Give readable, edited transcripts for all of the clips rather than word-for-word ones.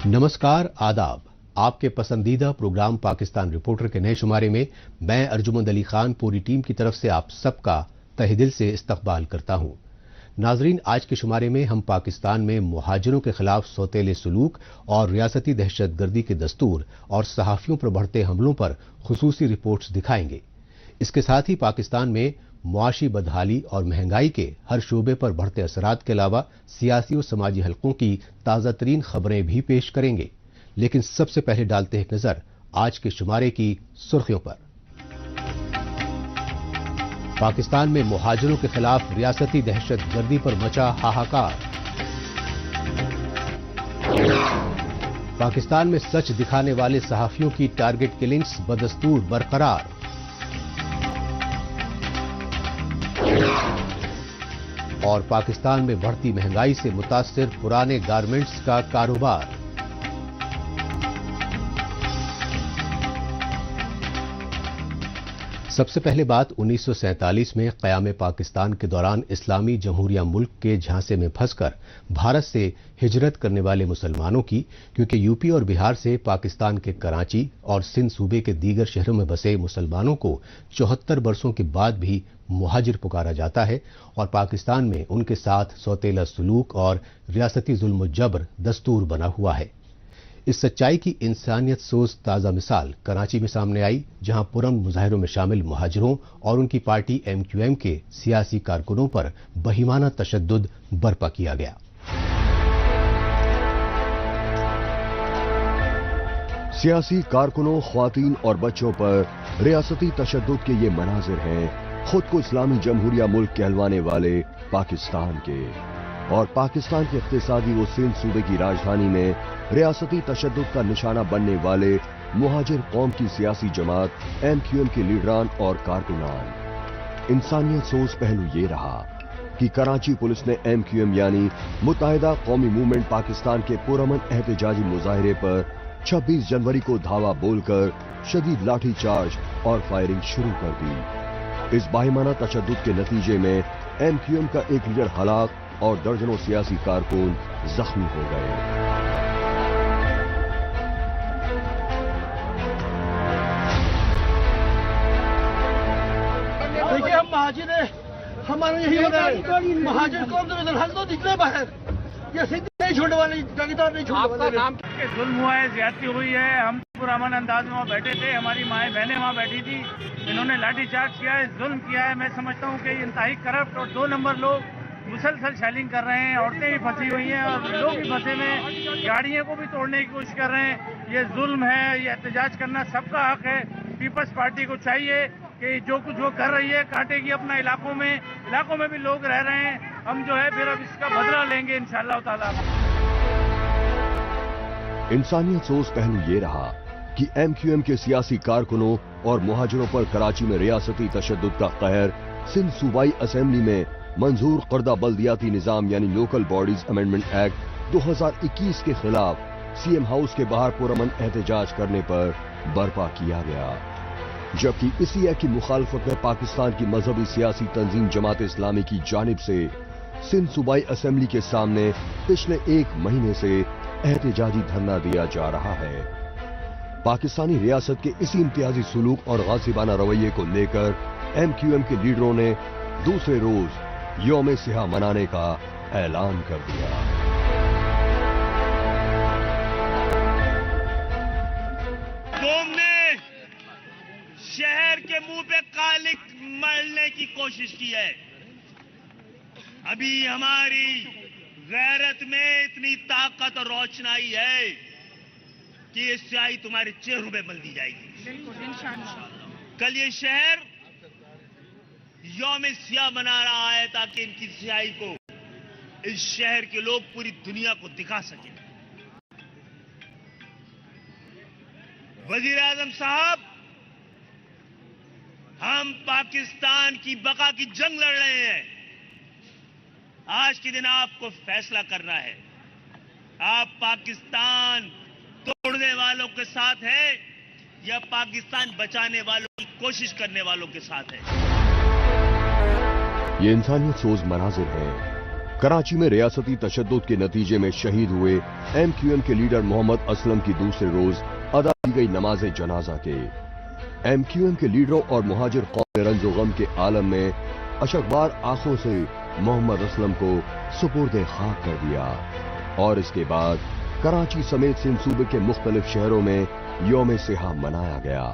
नमस्कार, आदाब। आपके पसंदीदा प्रोग्राम पाकिस्तान रिपोर्टर के नए शुमारे में मैं अर्जुमंद अली खान पूरी टीम की तरफ से आप सबका तहे दिल से इस्तकबाल करता हूं। नाजरीन, आज के शुमारे में हम पाकिस्तान में मुहाजिरों के खिलाफ सौतेले सलूक और रियासती दहशतगर्दी के दस्तूर और सहाफियों पर बढ़ते हमलों पर खुसूसी रिपोर्ट्स दिखाएंगे। इसके साथ ही पाकिस्तान में मुआशी बदहाली और महंगाई के हर शोबे पर बढ़ते असरात के अलावा सियासी और समाजी हलकों की ताज़ा तरीन खबरें भी पेश करेंगे। लेकिन सबसे पहले डालते हैं नजर आज के शुमारे की सुर्खियों पर। पाकिस्तान में मुहाजिरों के खिलाफ रियासती दहशतगर्दी पर मचा हाहाकार। पाकिस्तान में सच दिखाने वाले सहाफियों की टारगेट किलिंग्स बदस्तूर बरकरार। और पाकिस्तान में बढ़ती महंगाई से मुतासिर पुराने गारमेंट्स का कारोबार। सबसे पहले बात 1947 में क़याम पाकिस्तान के दौरान इस्लामी जमहूरिया मुल्क के झांसे में फंसकर भारत से हिजरत करने वाले मुसलमानों की, क्योंकि यूपी और बिहार से पाकिस्तान के कराची और सिंध सूबे के दीगर शहरों में बसे मुसलमानों को 74 बरसों के बाद भी मुहाजिर पुकारा जाता है और पाकिस्तान में उनके साथ सौतेला सलूक और रियासती जुल्म जबर दस्तूर बना हुआ है। इस सच्चाई की इंसानियत सोज ताज़ा मिसाल कराची में सामने आई, जहां पुरअमन मुजाहिरों में शामिल मुहाजिरों और उनकी पार्टी MQM के सियासी कारकुनों पर बहिमाना तशद्दुद बर्पा किया गया। सियासी कारकुनों, ख्वातीन और बच्चों पर रियासती तशद्दुद के ये मनाजिर हैं खुद को इस्लामी जमहूरिया मुल्क कहलवाने वाले पाकिस्तान के। और पाकिस्तान के इख्तिसादी व सिंध सूबे की राजधानी में रियासती तशद्दुद का निशाना बनने वाले मुहाजिर कौम की सियासी जमात MQM के लीडरान और कारकुनान। इंसानियत सोच पहलू ये रहा कि कराची पुलिस ने MQM यानी मुत्तहिदा कौमी मूवमेंट पाकिस्तान के पुरअमन एहतजाजी मुजाहिरे पर 26 जनवरी को धावा बोलकर शदीद लाठी चार्ज और फायरिंग शुरू कर दी। इस बाहिमाना तशद्दुद के नतीजे में MQM का एक लीडर हलाक और दर्जनों सियासी कारकुन जख्मी हो गए। देखिए, हम महाजिर हैं, हमारा यही होना है। महाजिर कौन तो इधर हल तो निकले बाहर, ये सिद्ध नहीं छोड़ने वाले, जागीदार नहीं छोड़ने वाले। नाम के जुल्म हुआ है, ज्यादती हुई है। हम पुरअमन अंदाज में वहाँ बैठे थे, हमारी माएँ बहनें वहाँ बैठी थी। इन्होंने लाठीचार्ज किया है, जुल्म किया है। मैं समझता हूँ कि इंतहाई करप्ट और 2 नंबर लोग मुसलसल शेलिंग कर रहे हैं। औरतें भी फंसी हुई हैं और लोग भी फंसे हुए हैं, गाड़ियों को भी तोड़ने की कोशिश कर रहे हैं। ये जुल्म है, ये एहतजाज करना सबका हक है। पीपल्स पार्टी को चाहिए कि जो कुछ वो कर रही है काटेगी अपना इलाकों में भी लोग रह रहे हैं। हम जो है फिर अब इसका बदला लेंगे इंशाअल्लाह ताला। इंसानियत सोच पहलू ये रहा कि MQM के सियासी कारकुनों और मुहाजिरों पर कराची में रियासती तशद्दुद का कहर सिंध सूबाई असेंबली में मंजूर करदा बल्दियाती निजाम यानी लोकल बॉडीज अमेंडमेंट एक्ट 2021 के खिलाफ CM हाउस के बाहर पुरअमन एहतजाज करने पर बर्पा किया गया। जबकि इसी एक्ट की मुखालफत में पाकिस्तान की मजहबी सियासी तंजीम जमात इस्लामी की जानिब से सिंध सूबाई असेंबली के सामने पिछले 1 महीने से एहतजाजी धरना दिया जा रहा है। पाकिस्तानी रियासत के इसी इम्तियाजी सलूक और गासिबाना रवैये को लेकर MQM के लीडरों ने दूसरे रोज यौम सिहा मनाने का ऐलान कर दिया। कौम ने शहर के मुंह पे कालिक मलने की कोशिश की है। अभी हमारी गैरत में इतनी ताकत और रोशनाई है कि ये स्याही तुम्हारे चेहरों पे मल दी जाएगी। कल ये शहर यौम सिया मना रहा है ताकि इनकी स्याही को इस शहर के लोग पूरी दुनिया को दिखा सकें। वजीर आजम साहब, हम पाकिस्तान की बका की जंग लड़ रहे हैं। आज के दिन आपको फैसला करना है, आप पाकिस्तान तोड़ने वालों के साथ हैं या पाकिस्तान बचाने वालों की कोशिश करने वालों के साथ है। ये इंसानियत सोच मनाजिर है कराची में रियासती तशद्दुद के नतीजे में शहीद हुए MQM के लीडर मोहम्मद असलम की दूसरे रोज अदा की गई नमाज जनाजा के MQM के लीडरों और मुहाजिर कौम रंजो गम के आलम में अशकबार आंखों से मोहम्मद असलम को सुपुर्द खाक कर दिया और इसके बाद कराची समेत सिंध सूबे के मुख्तलिफ शहरों में यौम सिहा मनाया गया।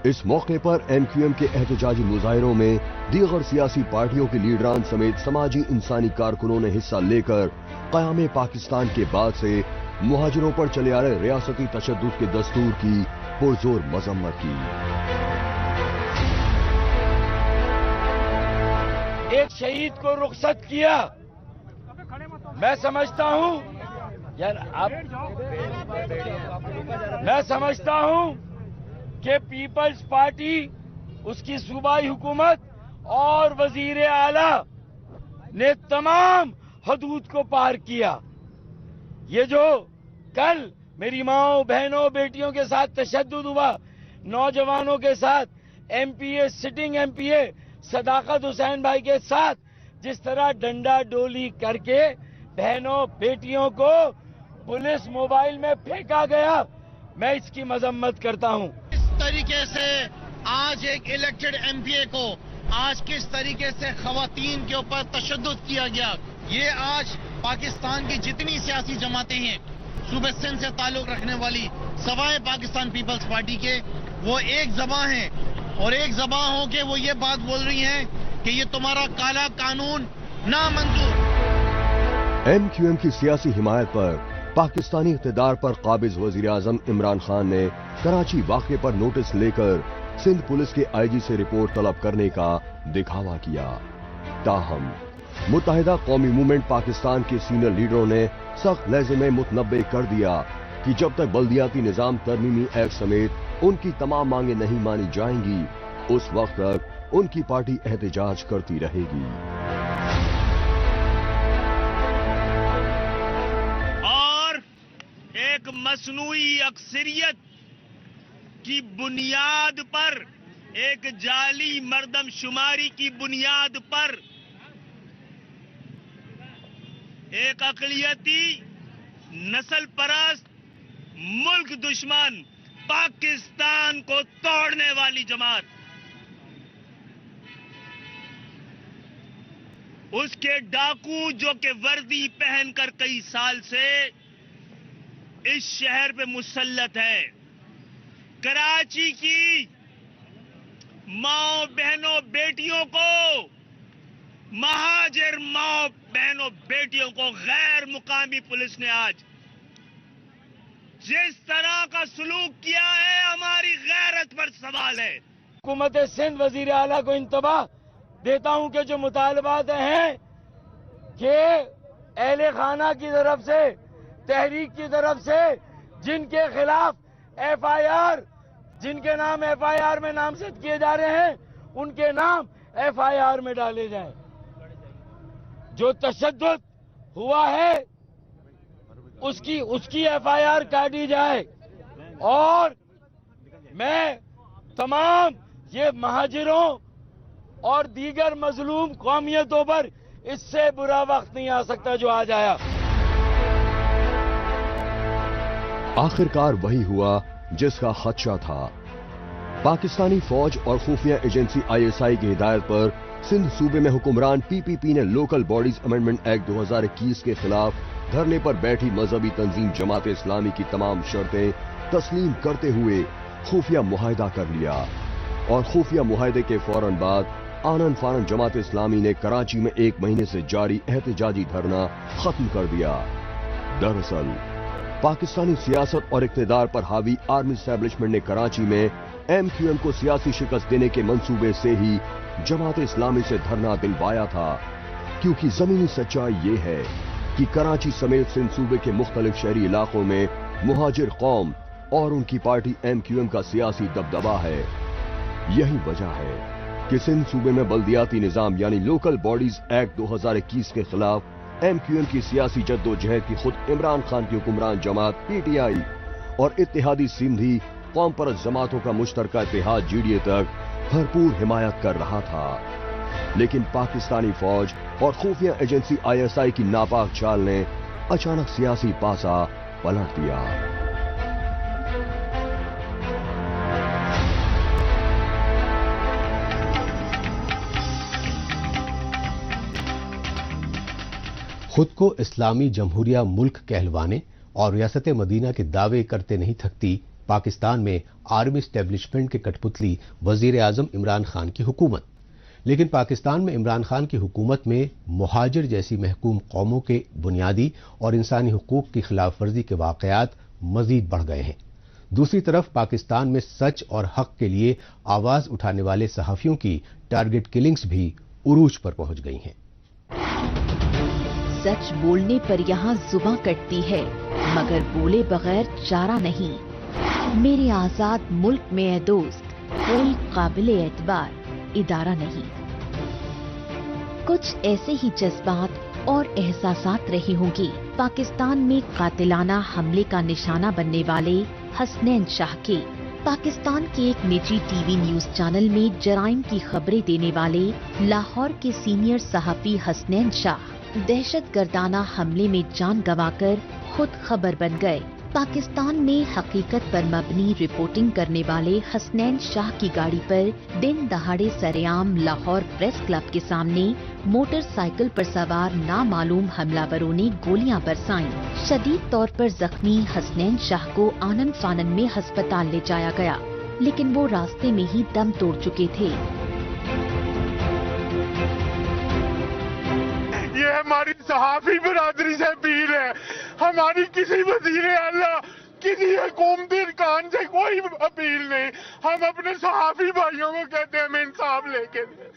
इस मौके पर MQM के एहतजाजी मुजाहिरों में दीगर सियासी पार्टियों के लीडरान समेत समाजी इंसानी कारकुनों ने हिस्सा लेकर क़याम पाकिस्तान के बाद से मुहाजिरों पर चले आ रहे रियासती तशद्दुद के दस्तूर की पुरजोर मजम्मत की। एक शहीद को रुखसत किया, मैं समझता हूं यार मैं समझता हूं कि पीपल्स पार्टी, उसकी सूबाई हुकूमत और वजीर आला ने तमाम हदूद को पार किया। ये जो कल मेरी माओ बहनों बेटियों के साथ तशद्दुद हुआ, नौजवानों के साथ, MPA सिटिंग MPA सदाकत हुसैन भाई के साथ जिस तरह डंडा डोली करके बहनों बेटियों को पुलिस मोबाइल में फेंका गया, मैं इसकी मजम्मत करता हूं। तरीके से आज एक इलेक्टेड MPA को आज किस तरीके से खवातीन के ऊपर तशद्दुद किया गया, ये आज पाकिस्तान की जितनी सियासी जमातें हैं सूबे सिंध से ताल्लुक रखने वाली सवाए पाकिस्तान पीपल्स पार्टी के, वो एक ज़बां हैं और एक ज़बां हो के वो ये बात बोल रही हैं कि ये तुम्हारा काला कानून नामंजूर। MQM की सियासी हिमायत पर पाकिस्तानी इक़्तिदार पर काबिज वज़ीर आज़म इमरान खान ने कराची वाक़े पर नोटिस लेकर सिंध पुलिस के IG से रिपोर्ट तलब करने का दिखावा किया। ताहम मुत्तहिदा कौमी मूवमेंट पाकिस्तान के सीनियर लीडरों ने सख्त लहजे में मुतनब्बे कर दिया कि जब तक बल्दियाती निज़ाम तरमीमी एक्ट समेत उनकी तमाम मांगे नहीं मानी जाएंगी, उस वक्त तक उनकी पार्टी एहतजाज करती रहेगी। एक मसनूई अक्सरियत की बुनियाद पर, एक जाली मर्दमशुमारी की बुनियाद पर एक अक़लियती नस्ल परस्त मुल्क दुश्मन पाकिस्तान को तोड़ने वाली जमात, उसके डाकू जो कि वर्दी पहनकर कई साल से इस शहर पे मुसल्लत है, कराची की माओ बहनों बेटियों को, महाजिर माओ बहनों बेटियों को गैर मुकामी पुलिस ने आज जिस तरह का सलूक किया है, हमारी गैरत पर सवाल है। हुकूमत सिंध वजीर आला को इंतबाह देता हूं कि जो मुतालबात हैं कि अहले खाना की तरफ से, तहरीक की तरफ से जिनके खिलाफ FIR, जिनके नाम FIR में नामजद किए जा रहे हैं, उनके नाम FIR में डाले जाएं। जो तशद्दुद हुआ है उसकी FIR काटी जाए और मैं तमाम ये महाजिरों और दीगर मजलूम कौमियतों पर इससे बुरा वक्त नहीं आ सकता जो आज आया। आखिरकार वही हुआ जिसका खदशा था। पाकिस्तानी फौज और खुफिया एजेंसी ISI की हिदायत पर सिंध सूबे में हुक्मरान PPP ने लोकल बॉडीज अमेंडमेंट एक्ट 2021 के खिलाफ धरने पर बैठी मजहबी तंजीम जमात इस्लामी की तमाम शर्तें तस्लीम करते हुए खुफिया मुआहिदा कर लिया और खुफिया मुआहिदे के फौरन बाद आनन फानन जमात इस्लामी ने कराची में 1 महीने से जारी एहतजाजी धरना खत्म कर दिया। दरअसल पाकिस्तानी सियासत और इक़्तिदार पर हावी आर्मी एस्टेब्लिशमेंट ने कराची में MQM को सियासी शिकस्त देने के मंसूबे से ही जमात इस्लामी से धरना दिलवाया था, क्योंकि जमीनी सच्चाई ये है कि कराची समेत सिंध सूबे के मुख्तलिफ शहरी इलाकों में मुहाजिर कौम और उनकी पार्टी MQM का सियासी दबदबा है। यही वजह है कि सिंध सूबे में बल्दियाती निजाम यानी लोकल बॉडीज एक्ट 2021 के खिलाफ MQM की सियासी जद्दोजहद की खुद इमरान खान की हुक्मरान जमात PTI और इत्तेहादी सिंधी कौम परस्त जमातों का मुश्तरका इत्तेहाद GDA तक भरपूर हिमायत कर रहा था। لیکن پاکستانی فوج اور خفیہ ایجنسی ISI کی ناپاک چال نے اچانک سیاسی پاسا پلٹ دیا۔ خود کو اسلامی جمہوریہ ملک کہلوانے اور ریاست مدینہ کے دعوے کرتے نہیں تھکتی پاکستان میں آرمی اسٹیبلشمنٹ کے کٹ پتلی وزیر اعظم عمران خان کی حکومت۔ لیکن پاکستان میں عمران خان کی حکومت میں مہاجر جیسی محکوم قوموں کے بنیادی اور انسانی حقوق کی خلاف ورزی کے واقعات مزید بڑھ گئے ہیں۔ دوسری طرف پاکستان میں سچ اور حق کے لیے آواز اٹھانے والے صحافیوں کی ٹارگٹ کلنگز بھی عروج پر پہنچ گئی ہیں۔ سچ بولنے پر یہاں زباں کٹتی ہے مگر بولے بغیر چارہ نہیں۔ میرے آزاد ملک میں اے دوست کوئی قابل اعتبار ادارہ نہیں۔ کچھ ایسے ہی جذبات اور احساسات رہی ہوں گی پاکستان میں قاتلانہ حملے کا نشانہ بننے والے حسنین شاہ کے۔ پاکستان کے ایک نجی ٹی وی نیوز چینل میں جرائم کی خبریں دینے والے لاہور کے سینئر صحافی حسنین شاہ دہشت گردانہ حملے میں جان گنوا کر خود خبر بن گئے۔ پاکستان میں حقیقت پر مبنی رپورٹنگ کرنے والے حسنین شاہ کی گاڑی پر دن دہاڑے سر عام لاہور پریس کلب کے سامنے موٹر سائیکل پر سوار نامعلوم حملہ وروں نے گولیاں برسائیں۔ شدید طور پر زخمی حسنین شاہ کو آنن فانن میں ہسپتال لے جایا گیا لیکن وہ راستے میں ہی دم توڑ چکے تھے۔ یہ ہماری صحافی برادری سے اپیل ہے، ہماری کسی وزیر اعلیٰ کسی حکومتی ارکان سے کوئی اپیل نہیں، ہم اپنے صحافی بھائیوں کو کہتے ہیں ہمیں انصاف لے کے دیں۔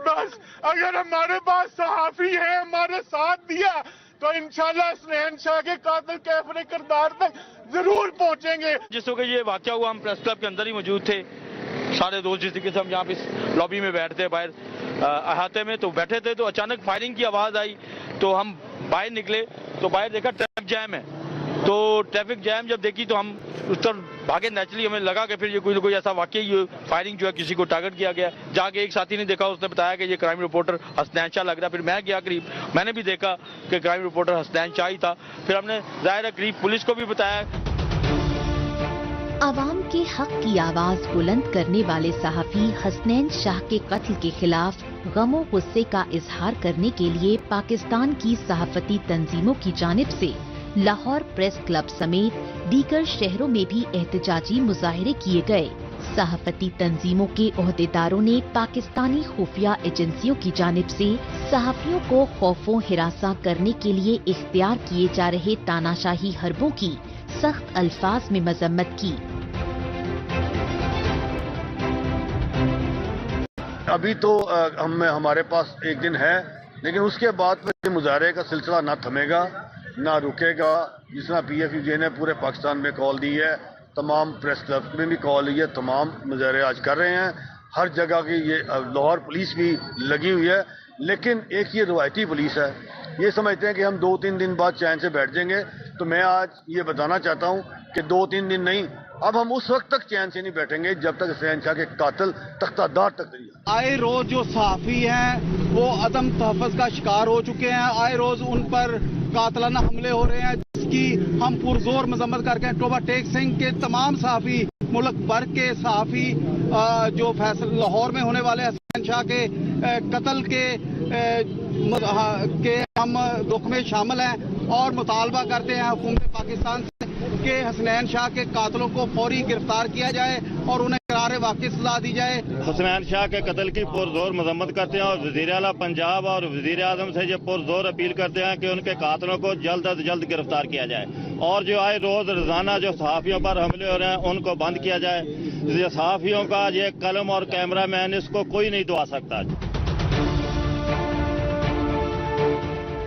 بس اگر ہمارے پاس صحافی ہیں ہمارے ساتھ دیا تو انشاءاللہ حسنین شاہ کے قاتل کیفر کردار تک ضرور پہنچیں گے۔ جس وقت یہ واقعہ ہوا ہم پریس کلب کے اندر ہی موجود تھے، سارے دوست جس طریقے سے ہم یہاں پہ لابی میں بیٹھتے باہر احاطے میں تو بیٹھے تھے تو اچانک فائرنگ کی آواز آئی تو ہم باہر نکلے تو باہر دیکھا ٹریفک جیم ہے، تو ٹریفک جیم جب دیکھی تو ہم اس طرف بھاگے۔ نیچرلی ہمیں لگا کہ پھر یہ کوئی نہ کوئی ایسا واقعہ یہ فائرنگ جو ہے کسی کو ٹارگٹ کیا گیا۔ جا کے ایک ساتھی نے دیکھا، اس نے بتایا کہ یہ کرائم رپورٹر حسنین شاہ لگ رہا ہے۔ پھر میں گیا قریب، میں نے بھی دیکھا کہ کرائم رپورٹر حسنین شاہ ہی تھا۔ پھر ہم نے ظاہر ہے قریب پولیس کو بھی بتایا۔ عوام کے حق کی آواز بلند کرنے والے صحافی حسنین شاہ کے قتل کے خلاف غم و غصے کا اظہار کرنے کے لیے پاکستان کی صحافتی تنظیموں کی جانب سے لاہور پریس کلب سمیت دیگر شہروں میں بھی احتجاجی مظاہرے کیے گئے۔ صحافتی تنظیموں کے عہدیداروں نے پاکستانی خفیہ ایجنسیوں کی جانب سے صحافیوں کو خوف و ہراساں کرنے کے لیے اختیار کیے جا رہے تاناشاہی حربوں کی سخت الفاظ میں مذمت کی۔ ابھی تو ہمارے پاس ایک دن ہے لیکن اس کے بعد پھر مظاہرے کا سلسلہ نہ تھمے گا نہ رکے گا۔ جس طرح PFUJ نے پورے پاکستان میں کال دی ہے، تمام پریس کلب میں بھی کال دی ہے، تمام مظاہرے آج کر رہے ہیں۔ ہر جگہ کی یہ لاہور پولیس بھی لگی ہوئی ہے، لیکن ایک یہ روایتی پولیس ہے، یہ سمجھتے ہیں کہ ہم 2-3 دن بعد چین سے بیٹھ جائیں گے۔ تو میں آج یہ بتانا چاہتا ہوں کہ 2-3 دن نہیں، اب ہم اس وقت تک چین سے نہیں بیٹھیں گے جب تک حسنین شاہ کے قاتل تختہ دار تک نہیں آئے۔ آئے روز جو صحافی ہیں وہ عدم تحفظ کا شکار ہو چکے ہیں، آئے روز ان پر قاتلانہ حملے ہو رہے ہیں جس کی ہم پرزور مذمت کر کے ٹوبہ ٹیک سنگھ کے تمام صحافی، ملک بھر کے صحافی جو فیصل لاہور میں ہونے والے حسنین شاہ کے قتل کے ہم دکھ میں شامل ہیں اور مطالبہ کرتے ہیں حکومت پاکستان سے کہ حسنین شاہ کے قاتلوں کو فوری گرفتار کیا جائے اور انہیں قرار واقعی سزا دی جائے۔ حسنین شاہ کے قتل کی پرزور مذمت کرتے ہیں اور وزیر اعلیٰ پنجاب اور وزیر اعظم سے یہ پرزور اپیل کرتے ہیں کہ ان کے قاتلوں کو جلد از جلد گرفتار کیا جائے اور جو آئے روز روزانہ جو صحافیوں پر حملے ہو رہے ہیں ان کو بند کیا جائے۔ یہ صحافیوں کا یہ قلم اور کیمرہ مین اس کو کوئی نہیں دعا سکتا۔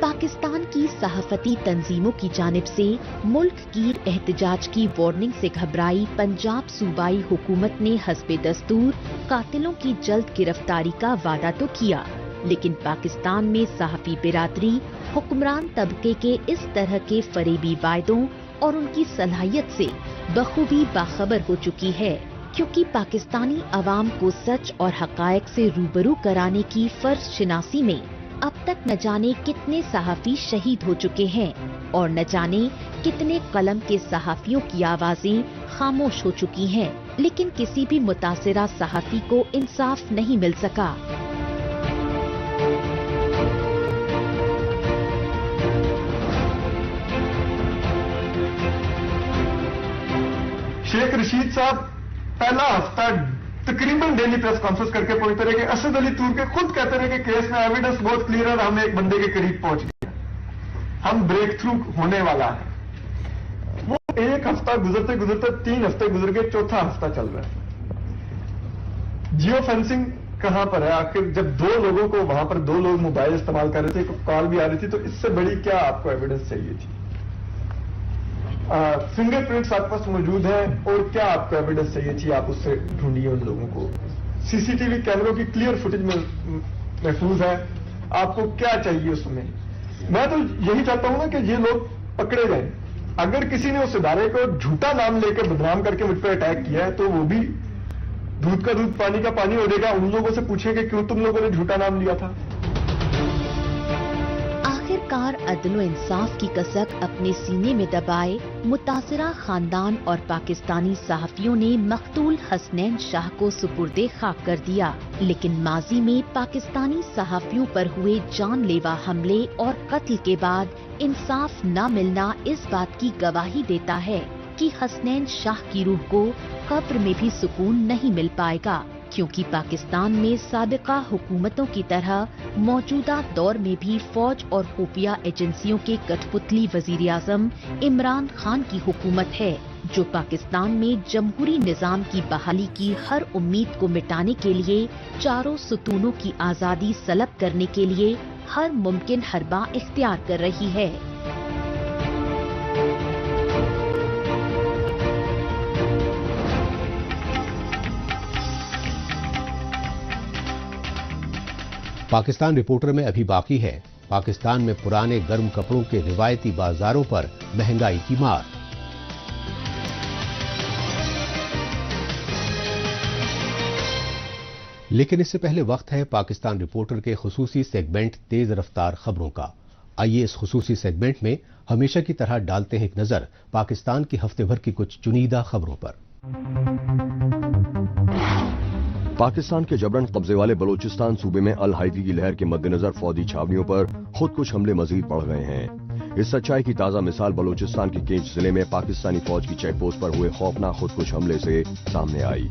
پاکستان کی صحافتی تنظیموں کی جانب سے ملک گیر احتجاج کی وارننگ سے گھبرائی پنجاب صوبائی حکومت نے حسب دستور قاتلوں کی جلد گرفتاری کا وعدہ تو کیا، لیکن پاکستان میں صحافی برادری حکمران طبقے کے اس طرح کے فریبی وعدوں اور ان کی صلاحیت سے بخوبی باخبر ہو چکی ہے، क्योंकि पाकिस्तानी अवाम को सच और हकायक से रूबरू कराने की फर्ज शिनासी में अब तक न जाने कितने सहाफी शहीद हो चुके हैं और न जाने कितने कलम के सहाफियों की आवाजें खामोश हो चुकी हैं, लेकिन किसी भी मुतासिरा सहाफी को इंसाफ नहीं मिल सका। शेख रशीद साहब पहला हफ्ता तकरीबन डेली प्रेस कॉन्फ्रेंस करके पहुंचते रहे कि असद अली तूर के खुद कहते रहे कि केस में एविडेंस बहुत क्लियर है, हम एक बंदे के करीब पहुंच गए, हम ब्रेक थ्रू होने वाला है। वो एक हफ्ता गुजरते गुजरते 3 हफ्ते गुजर गए, चौथा हफ्ता चल रहा है। जियो फेंसिंग कहां पर है? आखिर जब 2 लोगों को वहां पर 2 लोग मोबाइल इस्तेमाल कर रहे थे, कॉल भी आ रही थी, तो इससे बड़ी क्या आपको एविडेंस चाहिए थी? फिंगरप्रिंट्स आपके पास मौजूद है और क्या आपको एविडेंस चाहिए थी? आप उससे ढूंढिए उन लोगों को। सीसीटीवी कैमरों की क्लियर फुटेज महफूज है, आपको क्या चाहिए उसमें? मैं तो यही चाहता हूं ना कि ये लोग पकड़े जाएं। अगर किसी ने उस इदारे को झूठा नाम लेकर बदनाम करके मुझ पर अटैक किया है तो वो भी दूध का दूध पानी का पानी हो जाएगा। उन लोगों से पूछेंगे क्यों तुम लोगों ने झूठा नाम लिया था। आखिरकार अदल इंसाफ की कसक अपने सीने में दबाए मुतासिरा खानदान और पाकिस्तानी सहाफियों ने मकतूल हसनैन शाह को सुपुर्दे खाक कर दिया। लेकिन माजी में पाकिस्तानी सहाफियों पर हुए जानलेवा हमले और कत्ल के बाद इंसाफ न मिलना इस बात की गवाही देता है कि हसनैन शाह की रूह को कब्र में भी सुकून नहीं मिल पाएगा, क्योंकि पाकिस्तान में साबिका हुकूमतों की तरह मौजूदा दौर में भी फौज और खुफिया एजेंसियों के कठपुतली वजीर आजम इमरान खान की हुकूमत है, जो पाकिस्तान में जमहूरी निजाम की बहाली की हर उम्मीद को मिटाने के लिए चारों सुतूनों की आजादी सलब करने के लिए हर मुमकिन हरबा इख्तियार कर रही है। पाकिस्तान रिपोर्टर में अभी बाकी है पाकिस्तान में पुराने गर्म कपड़ों के रिवायती बाजारों पर महंगाई की मार। लेकिन इससे पहले वक्त है पाकिस्तान रिपोर्टर के खुसूसी सेगमेंट तेज रफ्तार खबरों का। आइए इस खुसूसी सेगमेंट में हमेशा की तरह डालते हैं एक नजर पाकिस्तान की हफ्ते भर की कुछ चुनिंदा खबरों पर। पाकिस्तान के जबरन कब्जे वाले बलूचिस्तान सूबे में अल हाइदी की लहर के मद्देनजर फौजी छावनियों पर खुदकुश हमले मजीद बढ़ गए हैं। इस सच्चाई की ताजा मिसाल बलूचिस्तान के केंच जिले में पाकिस्तानी फौज की चेक पोस्ट पर हुए खौफनाक खुदकुश हमले से सामने आई।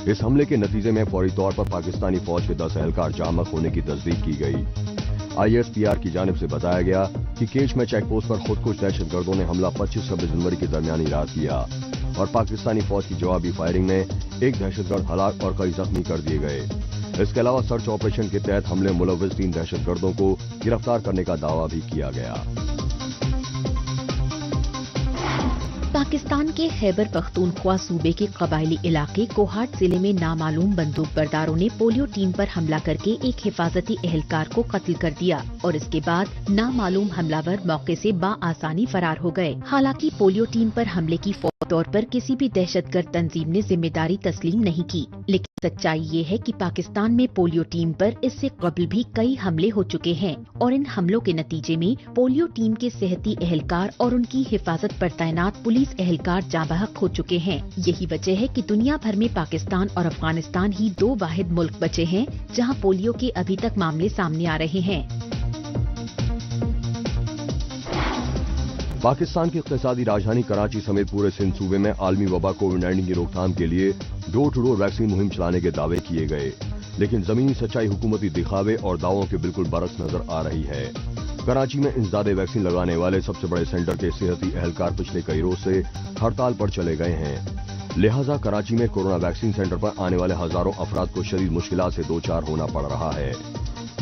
इस हमले के नतीजे में फौरी तौर पर पाकिस्तानी फौज के 10 एहलकार जामक होने की तस्दीक की गई। ISPR की जानिब से बताया गया कि केंच में चेक पोस्ट पर खुदकुश दहशतगर्दों ने हमला 25-26 जनवरी की दरमियानी रात किया और पाकिस्तानी फौज की जवाबी फायरिंग में एक दहशतगर्द हलाक और कई जख्मी कर दिए गए। इसके अलावा सर्च ऑपरेशन के तहत हमले मुलव्विस 3 दहशतगर्दों को गिरफ्तार करने का दावा भी किया गया। पाकिस्तान के खैबर पख्तूनख्वा सूबे के कबायली इलाके कोहाट जिले में नामालूम बंदूक बरदारों ने पोलियो टीम पर हमला करके एक हिफाजती एहलकार को कत्ल कर दिया और इसके बाद नामालूम हमलावर मौके से बाआसानी फरार हो गए। हालांकि पोलियो टीम पर हमले की तौर पर किसी भी दहशतगर्द तंजीम ने जिम्मेदारी तस्लीम नहीं की, लेकिन सच्चाई ये है कि पाकिस्तान में पोलियो टीम पर इससे कबल भी कई हमले हो चुके हैं और इन हमलों के नतीजे में पोलियो टीम के सेहती एहलकार और उनकी हिफाजत पर तैनात पुलिस एहलकार जांबहक हो चुके हैं। यही वजह है कि दुनिया भर में पाकिस्तान और अफगानिस्तान ही 2 वाहिद मुल्क बचे हैं जहां पोलियो के अभी तक मामले सामने आ रहे हैं। पाकिस्तान की इक़्तिसादी राजधानी कराची समेत पूरे सिंध सूबे में आलमी वबा कोविड-19 की रोकथाम के लिए डोर टू डोर वैक्सीन मुहिम चलाने के दावे किए गए, लेकिन जमीनी सच्चाई हुकूमती दिखावे और दावों के बिल्कुल बरक्स नजर आ रही है। कराची में इंसदादे वैक्सीन लगाने वाले सबसे बड़े सेंटर के सेहती एहलकार पिछले कई रोज से हड़ताल पर चले गए हैं। लिहाजा कराची में कोरोना वैक्सीन सेंटर पर आने वाले हजारों अफराद को शदीद मुश्किलात से 2-4 होना पड़ रहा है।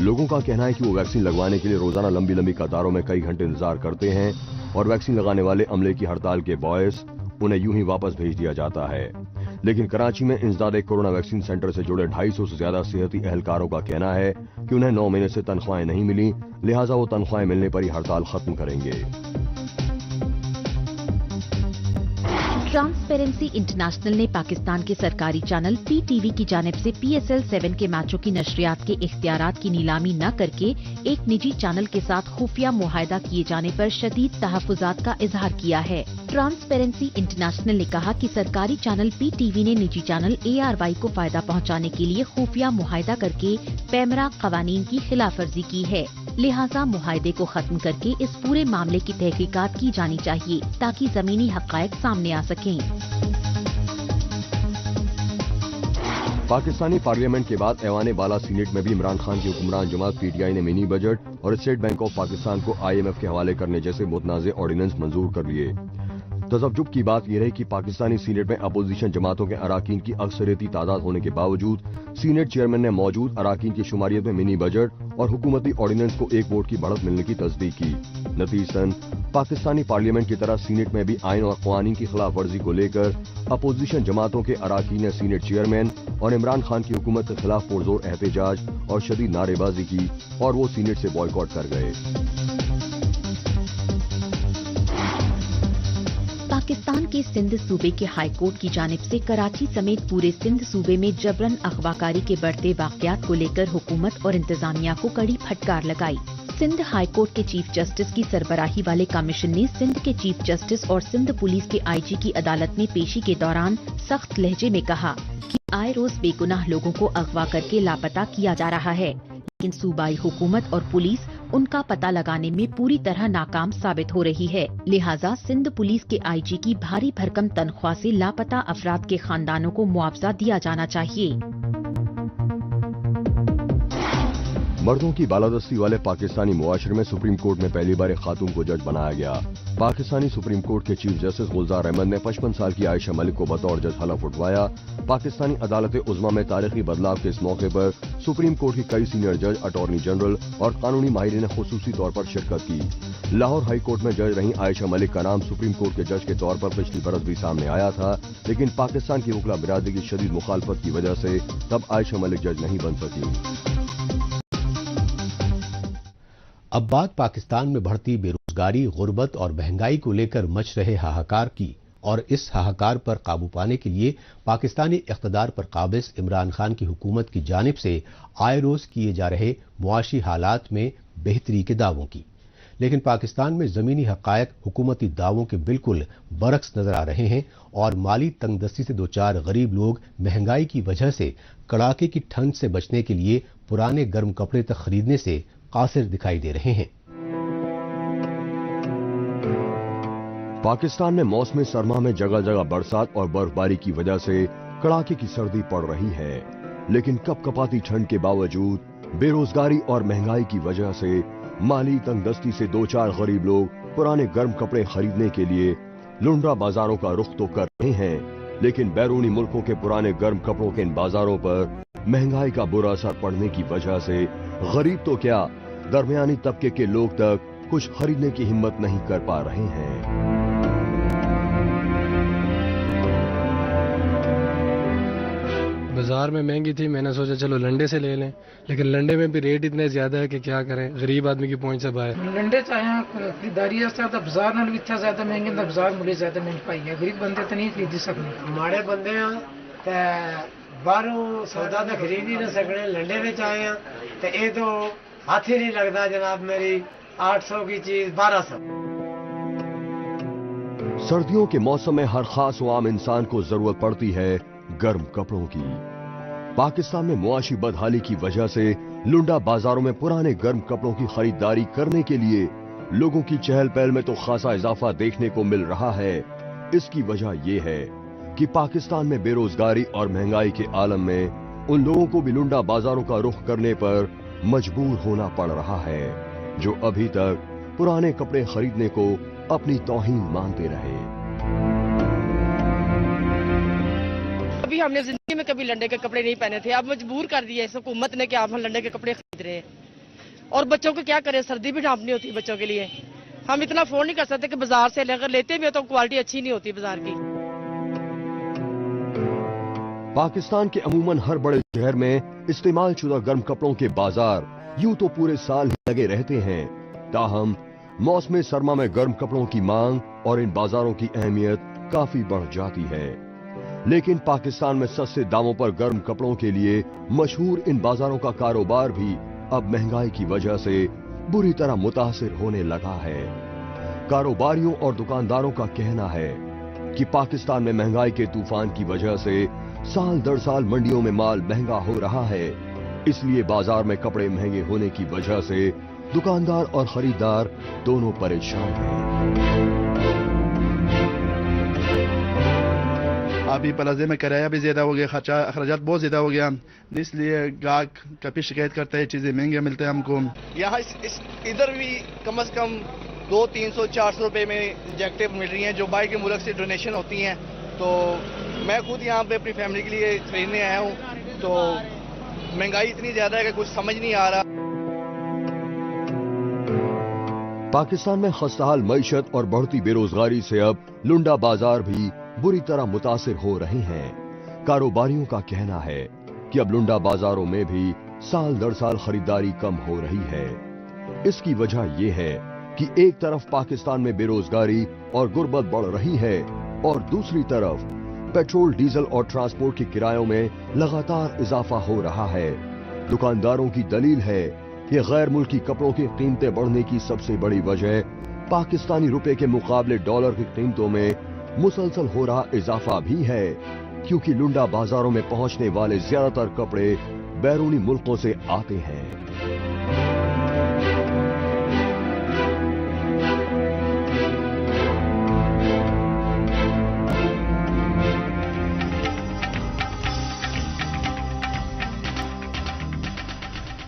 लोगों का कहना है कि वो वैक्सीन लगवाने के लिए रोजाना लंबी लंबी कतारों में कई घंटे इंतजार करते हैं और वैक्सीन लगाने वाले अमले की हड़ताल के बायस उन्हें यूं ही वापस भेज दिया जाता है। लेकिन कराची में इंसदादे कोरोना वैक्सीन सेंटर से जुड़े 250 से ज्यादा सेहती एहलकारों का कहना है कि उन्हें 9 महीने से तनख्वाहें नहीं मिली, लिहाजा वो तनख्वाहें मिलने पर ही हड़ताल खत्म करेंगे। ट्रांसपेरेंसी इंटरनेशनल ने पाकिस्तान के सरकारी चैनल PTV की जानिब से PSL 7 के मैचों की नशरियात के इख्तियारात की नीलामी न करके एक निजी चैनल के साथ खुफिया मुआहदा किए जाने पर शदीद तहफ़्फ़ुज़ात का इजहार किया है। ट्रांसपेरेंसी इंटरनेशनल ने कहा कि सरकारी चैनल PTV ने निजी चैनल ARY को फायदा पहुंचाने के लिए खुफिया मुआहदा करके पैमरा कवानीन की खिलाफ वर्जी की है। लिहाजा मुआहदे को खत्म करके इस पूरे मामले की तहकीकात की जानी चाहिए ताकि जमीनी हक़ाइक़ सामने आ सकें। पाकिस्तानी पार्लियामेंट के बाद ऐवान बाला सीनेट में भी इमरान खान की हुक्मरान जमात PTI ने मिनी बजट और स्टेट बैंक ऑफ पाकिस्तान को IMF के हवाले करने जैसे मुतनाज़े ऑर्डिनेंस मंजूर कर लिए। तजब्जुब की बात यह रही कि पाकिस्तानी सीनेट में अपोजिशन जमातों के अराकीन की अक्सरियती तादाद होने के बावजूद सीनेट चेयरमैन ने मौजूद अराकीन की शुमारियत में मिनी बजट और हुकूमती ऑर्डिनेंस को एक वोट की बढ़त मिलने की तस्दीक की। नतीजतन पाकिस्तानी पार्लियामेंट की तरह सीनेट में भी आइन और कवानीन की खिलाफ वर्जी को लेकर अपोजिशन जमातों के अराकीन ने सीनेट चेयरमैन और इमरान खान की हुकूमत के खिलाफ पुरजोर एहतजाज और शदीद नारेबाजी की और वो सीनेट से बॉयकॉट कर गए। पाकिस्तान के सिंध सूबे के हाई कोर्ट की जानिब से कराची समेत पूरे सिंध सूबे में जबरन अगवाकारी के बढ़ते वाक़यात को लेकर हुकूमत और इंतजामिया को कड़ी फटकार लगाई। सिंध हाई कोर्ट के चीफ जस्टिस की सरबराही वाले कमीशन ने सिंध के चीफ जस्टिस और सिंध पुलिस के IG की अदालत में पेशी के दौरान सख्त लहजे में कहा कि आए रोज बेगुनाह लोगों को अगवा करके लापता किया जा रहा है, लेकिन सूबाई हुकूमत और पुलिस उनका पता लगाने में पूरी तरह नाकाम साबित हो रही है। लिहाजा सिंध पुलिस के IG की भारी भरकम तनख्वाह से लापता अफराद के खानदानों को मुआवजा दिया जाना चाहिए। मर्दों की बालादस्ती वाले पाकिस्तानी मुआशरे में सुप्रीम कोर्ट में पहली बार एक खातून को जज बनाया गया। पाकिस्तानी सुप्रीम कोर्ट के चीफ जस्टिस गुलजार अहमद ने 55 साल की आयशा मलिक को बतौर जज हलफ उठवाया। पाकिस्तानी अदालत उज़्मा में तारीखी बदलाव के इस मौके पर सुप्रीम कोर्ट की कई सीनियर जज, अटॉर्नी जनरल और कानूनी माहिरीन ने खुसूसी तौर पर शिरकत की। लाहौर हाई कोर्ट में जज रही आयशा मलिक का नाम सुप्रीम कोर्ट के जज के तौर पर पिछली बरस भी सामने आया था, लेकिन पाकिस्तान की वकला बिरादरी की शदीद मुखालफत की वजह से तब आयशा मलिक जज नहीं बन सकी। अब बात पाकिस्तान में बढ़ती बेरोजगारी, गुर्बत और महंगाई को लेकर मच रहे हाहाकार की और इस हाहाकार पर काबू पाने के लिए पाकिस्तानी इख्तिदार पर काबिज इमरान खान की हुकूमत की जानिब से आए रोज किए जा रहे मुआशी हालात में बेहतरी के दावों की। लेकिन पाकिस्तान में जमीनी हक़ायक़ हुकूमती दावों के बिल्कुल बरक्स नजर आ रहे हैं और माली तंगदस्ती से दो चार गरीब लोग महंगाई की वजह से कड़ाके की ठंड से बचने के लिए पुराने गर्म कपड़े तक खरीदने से कासिर दिखाई दे रहे हैं। पाकिस्तान में मौसम सरमा में जगह जगह बरसात और बर्फबारी की वजह से कड़ाके की सर्दी पड़ रही है, लेकिन कपकपाती ठंड के बावजूद बेरोजगारी और महंगाई की वजह से माली तंगदस्ती से दो चार गरीब लोग पुराने गर्म कपड़े खरीदने के लिए लुंडरा बाजारों का रुख तो कर रहे हैं, लेकिन बैरूनी मुल्कों के पुराने गर्म कपड़ों के इन बाजारों पर महंगाई का बुरा असर पड़ने की वजह से गरीब तो क्या, दरमियानी तबके के लोग तक कुछ खरीदने की हिम्मत नहीं कर पा रहे हैं। बाजार में महंगी थी, मैंने सोचा चलो लंडे से ले लें, लेकिन लंडे में भी रेट इतने ज्यादा है कि क्या करें, गरीब आदमी की पहुंच से बाहर। लंडे चाहे खरीदारी बाजार नाल भी इतना ज्यादा महंगे, बाजार मुझे ज्यादा महंगी पाई है, गरीब बंदे तो नहीं खरीद सकते। माड़े बंदे बाहरों सौदा तो खरीद ही ना सकने, लंडे में आए तो ये तो हाथ ही नहीं लगता जनाब, मेरी 800 की चीज 1200। सर्दियों के मौसम में हर खास व आम इंसान को जरूरत पड़ती है गर्म कपड़ों की। पाकिस्तान में मुआशी बदहाली की वजह से लुंडा बाजारों में पुराने गर्म कपड़ों की खरीदारी करने के लिए लोगों की चहल पहल में तो खासा इजाफा देखने को मिल रहा है। इसकी वजह यह है कि पाकिस्तान में बेरोजगारी और महंगाई के आलम में उन लोगों को भी लुंडा बाजारों का रुख करने पर मजबूर होना पड़ रहा है जो अभी तक पुराने कपड़े खरीदने को अपनी तौहीन मानते रहे। अभी हमने जिंदगी में कभी लंडे के कपड़े नहीं पहने थे, अब मजबूर कर दिया इस हुकूमत ने कि आप हम लंडे के कपड़े खरीद रहे हैं। और बच्चों को क्या करें, सर्दी भी ढांपनी होती है बच्चों के लिए। हम इतना अफोर्ड नहीं कर सकते कि बाजार से अगर लेते भी हो तो क्वालिटी अच्छी नहीं होती बाजार की। पाकिस्तान के अमूमन हर बड़े शहर में इस्तेमाल शुदा गर्म कपड़ों के बाजार यूं तो पूरे साल ही लगे रहते हैं, ताहम मौसम सरमा में गर्म कपड़ों की मांग और इन बाजारों की अहमियत काफी बढ़ जाती है। लेकिन पाकिस्तान में सस्ते दामों पर गर्म कपड़ों के लिए मशहूर इन बाजारों का कारोबार भी अब महंगाई की वजह से बुरी तरह मुतासिर होने लगा है। कारोबारियों और दुकानदारों का कहना है कि पाकिस्तान में महंगाई के तूफान की वजह से साल दर साल मंडियों में माल महंगा हो रहा है, इसलिए बाजार में कपड़े महंगे होने की वजह से दुकानदार और खरीदार दोनों परेशान हैं। अभी प्लाजे में किराया भी ज्यादा हो गया, अखराजात बहुत ज्यादा हो गया, इसलिए ग्राहक काफी शिकायत करता है, चीजें महंगे मिलते हैं हमको। यहाँ इधर भी कम से कम 200-300-400 रुपए में जैकेटें मिल रही हैं जो बाहर के मुल्क से डोनेशन होती हैं। तो मैं खुद यहाँ पे अपनी फैमिली के लिए खरीदने आया हूँ, तो महंगाई इतनी ज्यादा है कि कुछ समझ नहीं आ रहा। पाकिस्तान में खस्ताहाल मईशत और बढ़ती बेरोजगारी से अब लुंडा बाजार भी बुरी तरह मुतासिर हो रहे हैं। कारोबारियों का कहना है कि अब लुंडा बाजारों में भी साल दर साल खरीदारी कम हो रही है। इसकी वजह यह है कि एक तरफ पाकिस्तान में बेरोजगारी और गुर्बत बढ़ रही है और दूसरी तरफ पेट्रोल, डीजल और ट्रांसपोर्ट के किरायों में लगातार इजाफा हो रहा है। दुकानदारों की दलील है कि गैर मुल्की कपड़ों की कीमतें बढ़ने की सबसे बड़ी वजह पाकिस्तानी रुपए के मुकाबले डॉलर की कीमतों में मुसलसल हो रहा इजाफा भी है, क्योंकि लुंडा बाजारों में पहुंचने वाले ज्यादातर कपड़े बैरूनी मुल्कों से आते हैं।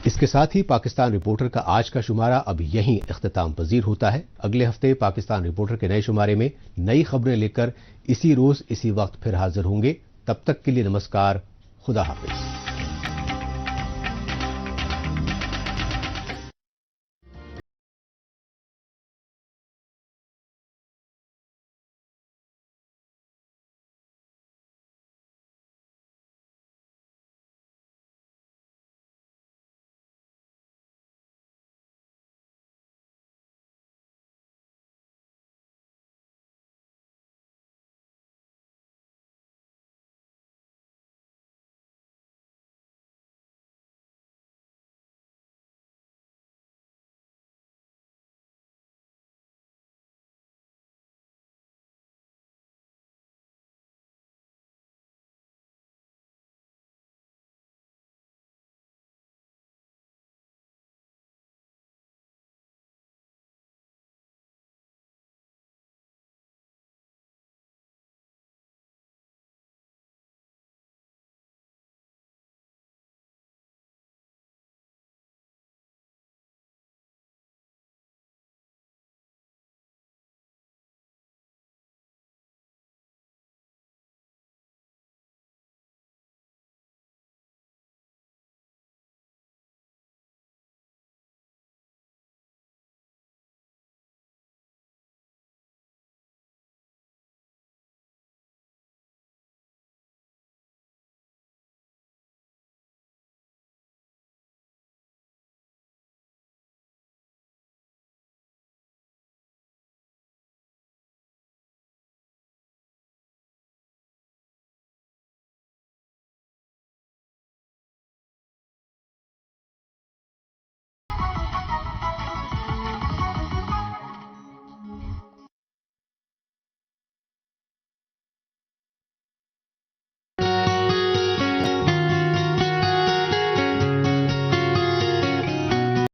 इसके साथ ही पाकिस्तान रिपोर्टर का आज का शुमारा अब यहीं इख्तिताम पजीर होता है। अगले हफ्ते पाकिस्तान रिपोर्टर के नए शुमारे में नई खबरें लेकर इसी रोज इसी वक्त फिर हाजिर होंगे। तब तक के लिए नमस्कार, खुदा हाफिज।